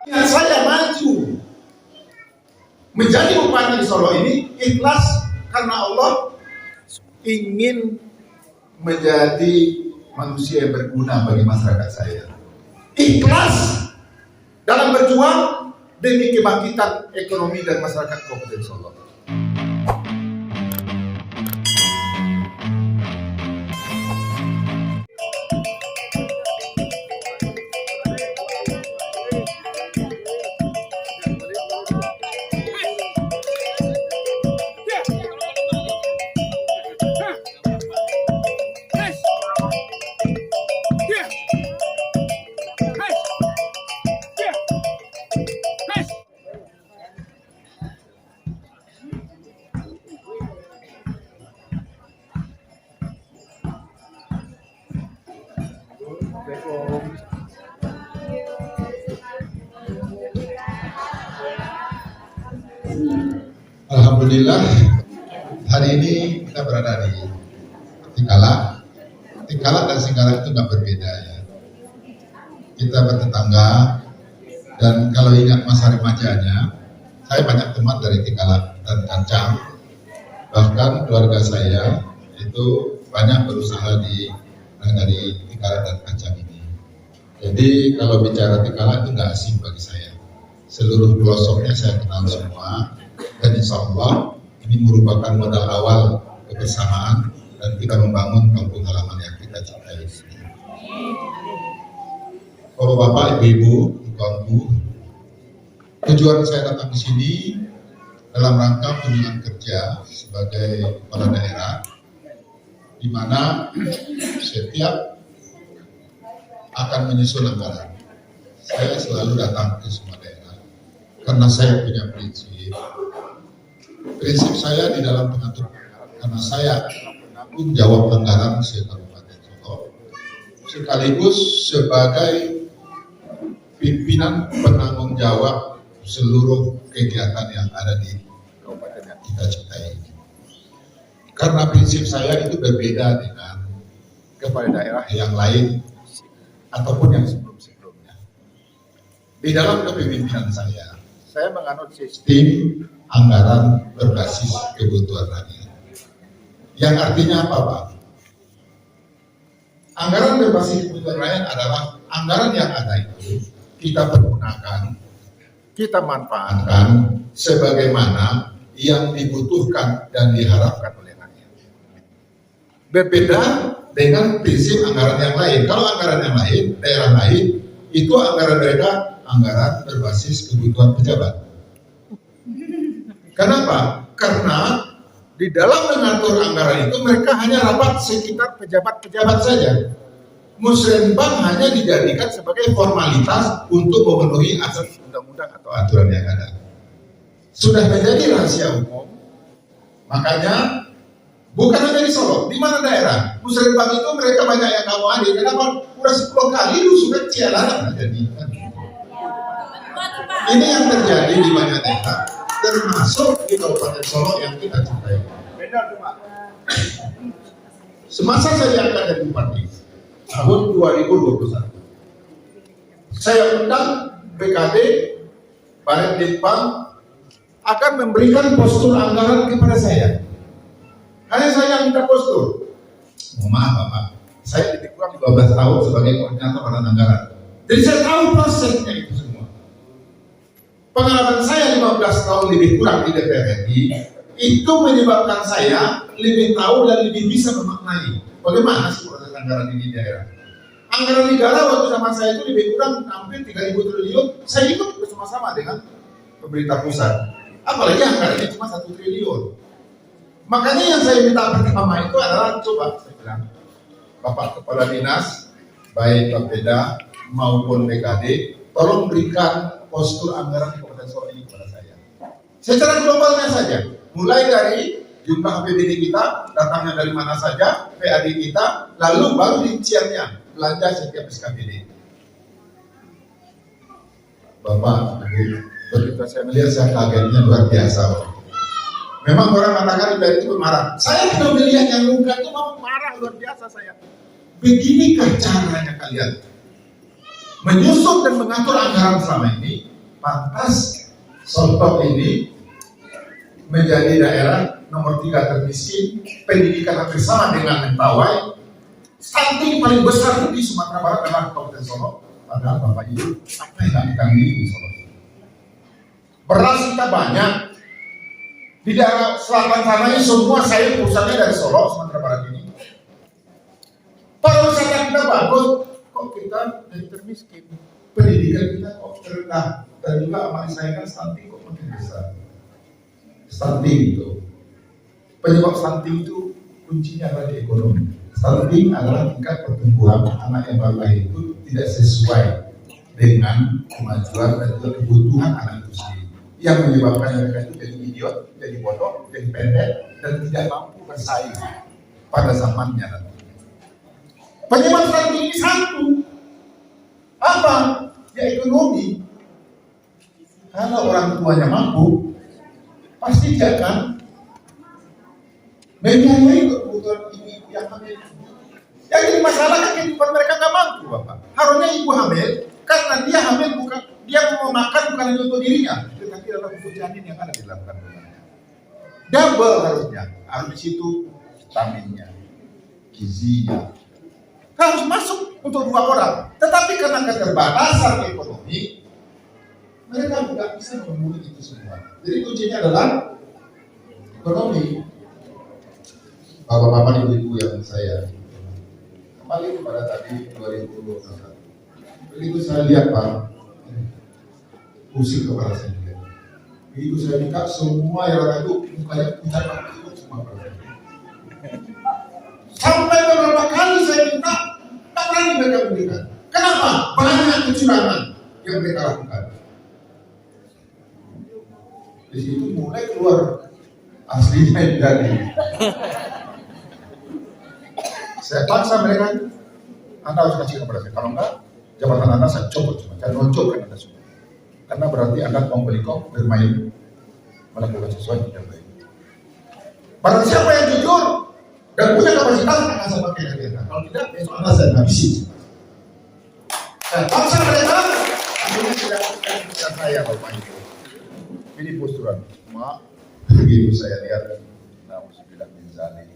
Yang saya maju menjadi bupati di Solo ini ikhlas karena Allah ingin menjadi manusia yang berguna bagi masyarakat saya. Ikhlas dalam berjuang demi kebangkitan ekonomi dan masyarakat Kabupaten Solo. Alhamdulillah, hari ini kita berada di Tikala. Tikala dan Singgala itu nggak berbeda ya. Kita bertetangga, dan kalau ingat masa remajanya, saya banyak teman dari Tikala dan Kancang. Bahkan keluarga saya itu banyak berusaha dari Tikala dan Kancang ini. Jadi kalau bicara Tikala itu nggak asing bagi saya. Seluruh pelosoknya saya kenal semua. Dan insya Allah ini merupakan modal awal kebersamaan dan kita membangun kampung halaman yang kita cintai. Bapak-bapak, ibu-ibu, ibu-ibu, tujuan saya datang di sini dalam rangka kunjungan kerja sebagai kepala daerah, di mana setiap akan menyusun anggaran. Saya selalu datang ke semua daerah karena saya punya prinsip saya di dalam pengatur, karena saya penanggung jawab anggaran Kabupaten Solo sekaligus sebagai pimpinan penanggung jawab seluruh kegiatan yang ada di kabupaten yang kita cintai. Karena prinsip saya itu berbeda dengan kepala daerah yang lain ataupun yang sebelum-sebelumnya. Di dalam kepemimpinan saya menganut sistem anggaran berbasis kebutuhan rakyat. Yang artinya apa, Pak? Anggaran berbasis kebutuhan rakyat adalah anggaran yang ada itu kita pergunakan, kita manfaatkan sebagaimana yang dibutuhkan dan diharapkan oleh rakyat. Berbeda dengan prinsip anggaran yang lain. Kalau anggaran yang lain, daerah lain, itu anggaran mereka anggaran berbasis kebutuhan pejabat. Kenapa? Karena di dalam mengatur anggaran itu mereka hanya rapat sekitar pejabat-pejabat saja. Musrenbang hanya dijadikan sebagai formalitas untuk memenuhi asas undang-undang atau aturan yang ada. Sudah menjadi rahasia umum. Makanya bukan hanya di Solo, di mana daerah Musrenbang itu mereka banyak yang kamu hadir. Kenapa? Udah 10 kali lu sudah cialan jadi. Ini yang terjadi di banyak daerah, termasuk di Kabupaten Solo yang kita cintai. Semasa saya akan jadi bupati tahun 2021, saya undang BKD, Baret Litbang akan memberikan postur anggaran kepada saya. Hanya saya yang minta postur. Maaf Bapak, saya lebih kurang 12 tahun sebagai koordinator badan anggaran. Jadi saya tahu prosesnya itu semua. Pengalaman saya 15 tahun lebih kurang di DPR RI itu menyebabkan saya lebih tahu dan lebih bisa memaknai bagaimana sih proses anggaran ini di daerah. Anggaran negara waktu zaman saya itu lebih kurang hampir 3.000 triliun. Saya ikut bersama-sama dengan pemerintah pusat. Apalagi anggarannya cuma 1 triliun. Makanya yang saya minta pertama itu adalah coba saya bilang, Bapak Kepala Dinas, baik Bapeda maupun BKD, tolong berikan postur anggaran Kabupaten Solo ini kepada saya. Secara globalnya saja, mulai dari jumlah APBD kita, datangnya dari mana saja, PAD kita, lalu baru rinciannya, belanja setiap SKPD. Bapak, begitu saya melihat, saya kagetnya luar biasa. Memang orang mengatakan itu marah. Saya tidak melihat yang luka itu mau marah luar biasa saya. Beginikah caranya kalian menyusun dan mengatur anggaran selama ini? pantas Solo ini menjadi daerah nomor 3 termiskin, pendidikan hampir sama dengan Mentawai, stunting paling besar di Sumatera Barat adalah Kabupaten Solo. Padahal Bapak Ibu, apa yang kami miliki di Solo? Beras kita banyak, di daerah selatan sana ini semua sayur pusatnya dari Solo, Sumatera Barat ini. Pariwisata kita bagus, kok kita jadi termiskin? Pendidikan kita kok rendah, dan juga amal saya kan stunting kok makin besar. Stunting itu, penyebab stunting itu kuncinya adalah di ekonomi. Stunting adalah tingkat pertumbuhan anak yang baru lahir itu tidak sesuai dengan kemajuan dan juga kebutuhan anak itu sendiri. Yang menyebabkan mereka itu jadi idiot, jadi bodoh, jadi pendek, dan tidak mampu bersaing pada zamannya nanti. Penyebab stunting ini satu, apa? Ya ekonomi. Kalau orang tuanya mampu, pasti dia akan membiayai kebutuhan ibu yang hamil. Yang jadi masalah kan kehidupan mereka nggak mampu, Bapak. Harusnya ibu hamil, karena dia hamil bukan dia mau makan bukan hanya untuk dirinya, tetapi adalah untuk janin yang ada di dalam kandungannya. Double harusnya, harus di situ vitaminnya, gizinya, harus masuk untuk 2 orang. Tetapi karena keterbatasan ekonomi, mereka tidak bisa memenuhi itu semua. Jadi kuncinya adalah ekonomi. Bapak-bapak, ibu-ibu yang saya kembali kepada tadi 2021. Begitu saya lihat Pak, pusing kepala saya juga. Begitu saya buka semua yang ada itu mukanya pucat itu semua. Sampai beberapa kali saya minta, tak berani mereka memberikan. Kenapa? Banyak kecurangan yang mereka lakukan. Di situ mulai keluar aslinya dari. Saya paksa mereka, Anda harus kasih kepada saya. Kalau enggak, jabatan Anda saya copot semua. Saya nonjolkan Anda semua. Karena berarti Anda kompelikok bermain melakukan sesuatu yang baik. Barang siapa yang jujur dan punya kapasitas akan saya pakai lagi. Kalau tidak, besok Anda saya habisi. Saya paksa mereka, akhirnya tidak akan bisa saya Bapak Ibu. Ini posturan. Mak, begitu saya lihat, nauzubillah min dzalik.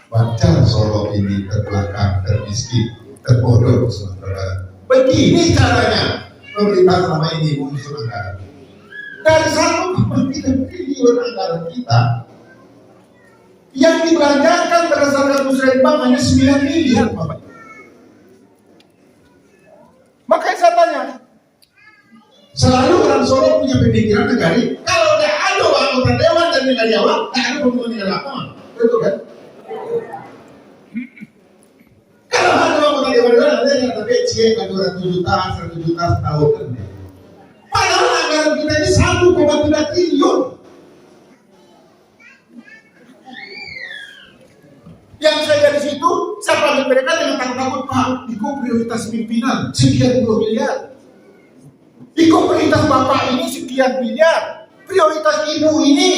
Wajar Solo ini terbelakang, termiskin, terbodoh Sumatera Barat. Begini caranya pemerintah selama ini mengusur anggaran. Dari 1,3 triliun anggaran kita, yang dibelanjakan berdasarkan musrembang hanya 9 miliar, Bapak. Makanya saya tanya, selalu orang Solo punya pemikiran negari, kalau tidak ada anggota dewan dan negarawan, tidak ada pembangunan lapangan, betul kan? Kalau ada anggota dewan ada yang tapi cie 200 juta, 100 juta setahun kan? Padahal anggaran kita ini 1,3 triliun. Yang saya dari situ, saya panggil mereka dengan takut-takut, Pak, itu prioritas pimpinan sekian puluh miliar. Itu prioritas Bapak ini sekian miliar. Prioritas Ibu ini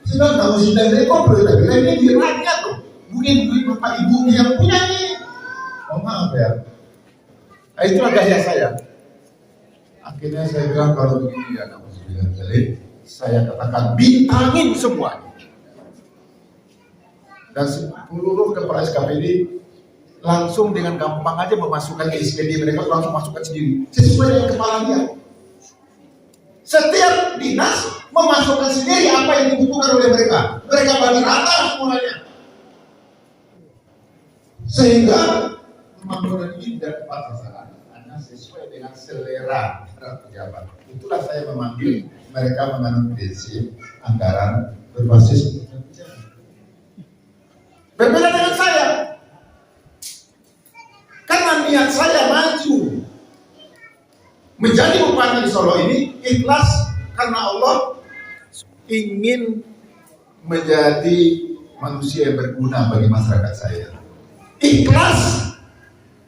sedang tahu sidang rekor prioritas kita ini di rakyat loh. Bukan Bapak Ibu yang punya ini. Oh maaf ya. Nah, itulah gaya saya. Akhirnya saya bilang kalau begini ya, saya katakan bintangin semuanya. Dan seluruh kepala SKPD langsung dengan gampang aja memasukkan ke SPD mereka langsung masukkan sendiri sesuai dengan kepala dia. Setiap dinas memasukkan sendiri apa yang dibutuhkan oleh mereka. Mereka bagi rata semuanya. Sehingga pembangunan ini tidak tepat sasaran, karena sesuai dengan selera pejabat. Itulah saya memanggil mereka menganut prinsip anggaran berbasis pejabat. Berbeda dengan saya. Karena niat saya maju menjadi bupati di Solo ini ikhlas karena Allah ingin menjadi manusia yang berguna bagi masyarakat saya. Ikhlas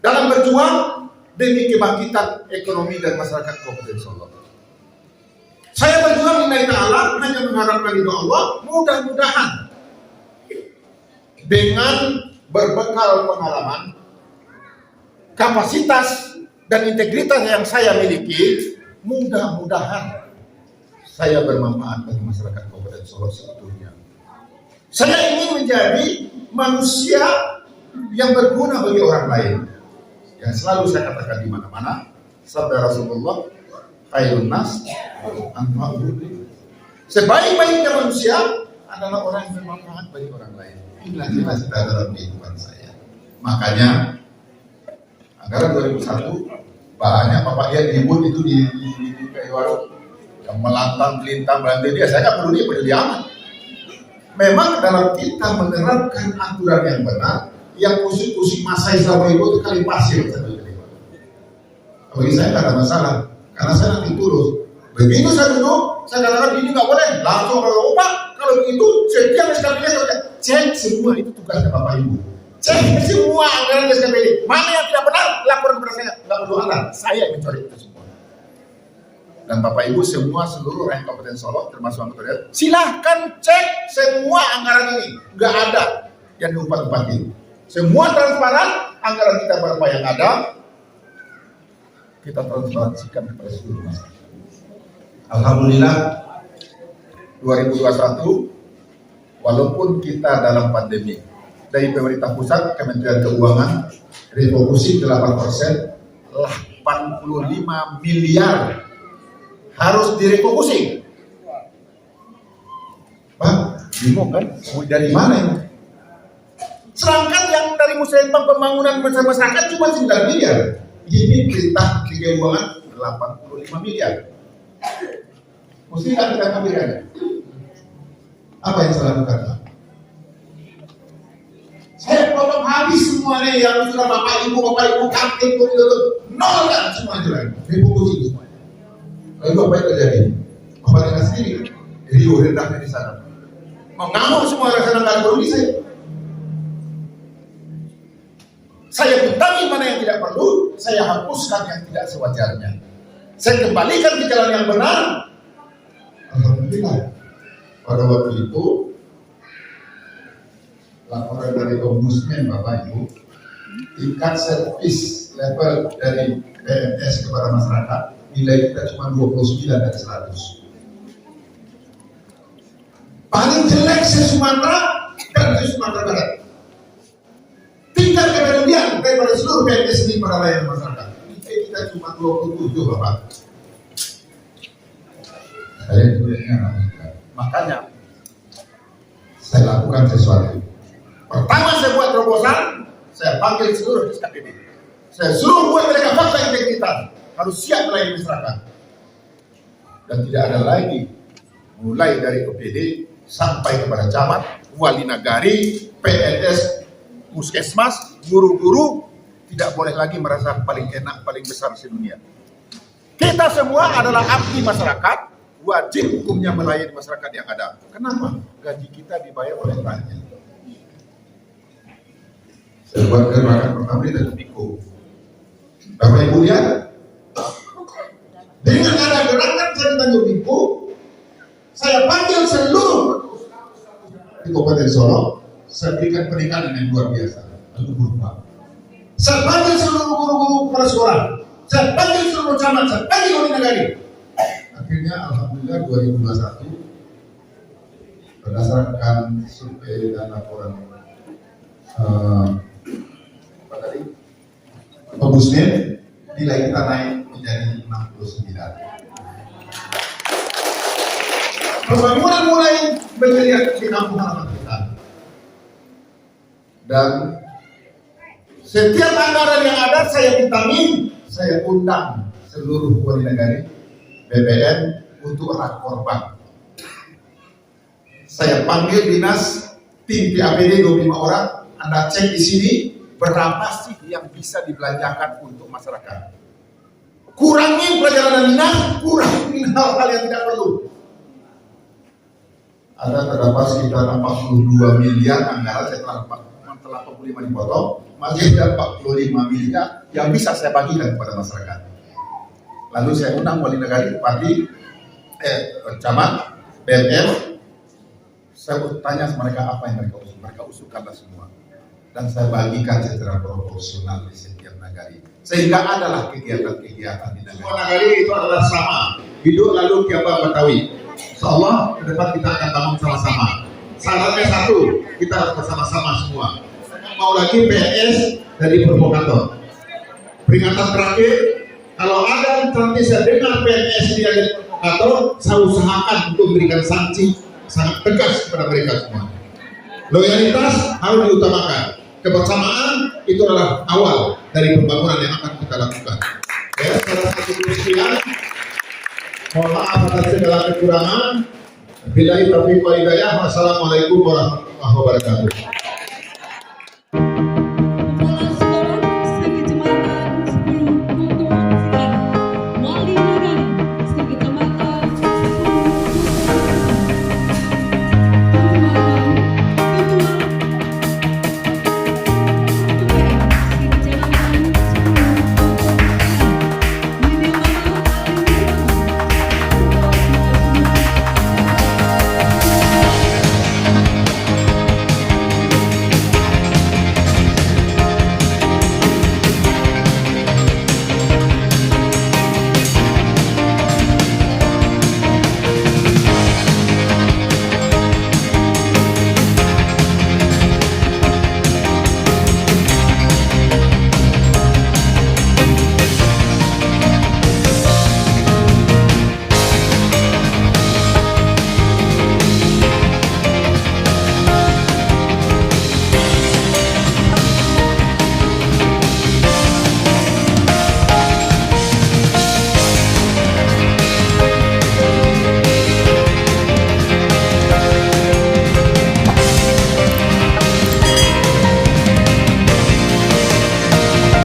dalam berjuang demi kebangkitan ekonomi dan masyarakat Kabupaten Solo. Saya berjuang lillahi ta'ala hanya mengharapkan ridho Allah, mudah-mudahan dengan berbekal pengalaman, kapasitas dan integritas yang saya miliki, mudah-mudahan saya bermanfaat bagi masyarakat Kabupaten Solo sebetulnya. Saya ingin menjadi manusia yang berguna bagi orang lain. Yang selalu saya katakan di mana-mana, sabda Rasulullah, khairun nas anfa'uhum. Sebaik-baiknya manusia adalah orang yang bermanfaat bagi orang lain. Inilah cita-cita dalam kehidupan saya. Makanya anggaran 2001 banyak bapak lihat ribut itu di kayak warung yang melantang, melintang, berhenti dia. Saya nggak peduli amat. Memang dalam kita menerapkan aturan yang benar, yang pusing-pusing masa Islam itu kali pasir. Bagi saya tidak ada masalah, karena saya nanti turun. Begitu saya duduk, saya katakan ini nggak boleh. Langsung kalau begitu setiap SKPD cek semua, itu tugasnya Bapak Ibu. Cek semua anggaran SKPD. Mana yang tidak benar, laporan kepada saya. Nggak perlu anda, saya yang mencari itu semua. Dan Bapak Ibu semua seluruh rakyat Kabupaten Solo termasuk anggota DPR, silahkan cek semua anggaran ini. Nggak ada yang diumpat-umpatin. Semua transparan, anggaran kita berapa yang ada, kita transparansikan kepada seluruh masyarakat. Alhamdulillah 2021 walaupun kita dalam pandemi, dari pemerintah pusat, Kementerian Keuangan refocusing 8%, 85 miliar harus direfocusing. Pak, bingung kan? Dari mana ini? Sedangkan yang dari Muslimbang pembangunan masyarakat cuma 9 miliar. Ini perintah keuangan 85 miliar. Mesti kita ambilkan. Apa yang saya lakukan? Saya potong habis semuanya yang sudah bapak ibu kantin nol kan semua itu lagi. Refocusing semuanya. Lalu apa yang terjadi? Bapak dengar sendiri kan? Rio rendahnya di sana. Mau ngamuk semua rencana nggak perlu di saya. Saya bentangi mana yang tidak perlu, saya hapuskan yang tidak sewajarnya. Saya kembalikan ke jalan yang benar. Alhamdulillah. Pada waktu itu laporan dari Ombudsman Bapak Ibu, tingkat servis level dari PNS kepada masyarakat nilai kita cuma 29 dari 100. Paling jelek se-Sumatera dan se-Sumatera Barat. Tingkat kepedulian daripada seluruh PNS ini pada layanan masyarakat. Kita cuma 27 Bapak. Saya makanya saya lakukan sesuatu. Pertama saya buat terobosan, saya panggil seluruh SKPD. Saya suruh buat mereka fakta integritas, harus siap melayani masyarakat. Dan tidak ada lagi, mulai dari OPD sampai kepada camat, wali nagari, PNS, puskesmas, guru-guru, tidak boleh lagi merasa paling enak, paling besar sedunia. Kita semua adalah abdi masyarakat, wajib hukumnya melayani masyarakat yang ada. Kenapa? Gaji kita dibayar oleh rakyat. Saya buat gerakan pertama di Tanjung Piko. Bapak Ibu lihat, dengan ada gerakan di Tanjung Piko, saya panggil seluruh di Kabupaten Solo, saya berikan peningkatan yang luar biasa. Lalu berubah. Saya panggil seluruh guru-guru kepala sekolah, saya panggil seluruh camat, saya panggil wali nagari. Akhirnya Alhamdulillah 2021 berdasarkan survei dan laporan Ombudsman, nilai kita naik menjadi 69. Pembangunan mulai bergeliat di kampung halaman kita. Dan setiap anggaran yang ada saya bintangin, saya undang seluruh wali nagari BPN untuk rakor bank. Saya panggil dinas tim PAPD 25 orang, Anda cek di sini berapa sih yang bisa dibelanjakan untuk masyarakat. Kurangi pelajaran dinas, kurangi hal-hal yang tidak perlu. Ada terdapat sekitar 42 miliar anggaran setelah 45 dipotong, masih ada 45 miliar yang bisa saya bagikan kepada masyarakat. Lalu saya undang wali nagari, bupati, camat, BNN. Saya tanya mereka apa yang mereka usul. Mereka usulkanlah semua. Dan saya bagikan secara proporsional di setiap nagari. Sehingga adalah kegiatan-kegiatan di nagari. Semua nagari itu adalah sama. Hidup lalu Kiabang Betawi. Insya Allah ke depan kita akan bangun sama-sama. Syaratnya satu, kita harus bersama-sama semua. Mau lagi PNS dari provokator. Peringatan terakhir, kalau ada nanti saya dengar PNS dia jadi provokator, saya usahakan untuk memberikan sanksi sangat tegas kepada mereka semua. Loyalitas harus diutamakan. Kebersamaan itu adalah awal dari pembangunan yang akan kita lakukan. Ya, salah satu sekian. Mohon maaf atas segala kekurangan. Billahi taufiq wal hidayah. Wassalamualaikum warahmatullahi wabarakatuh.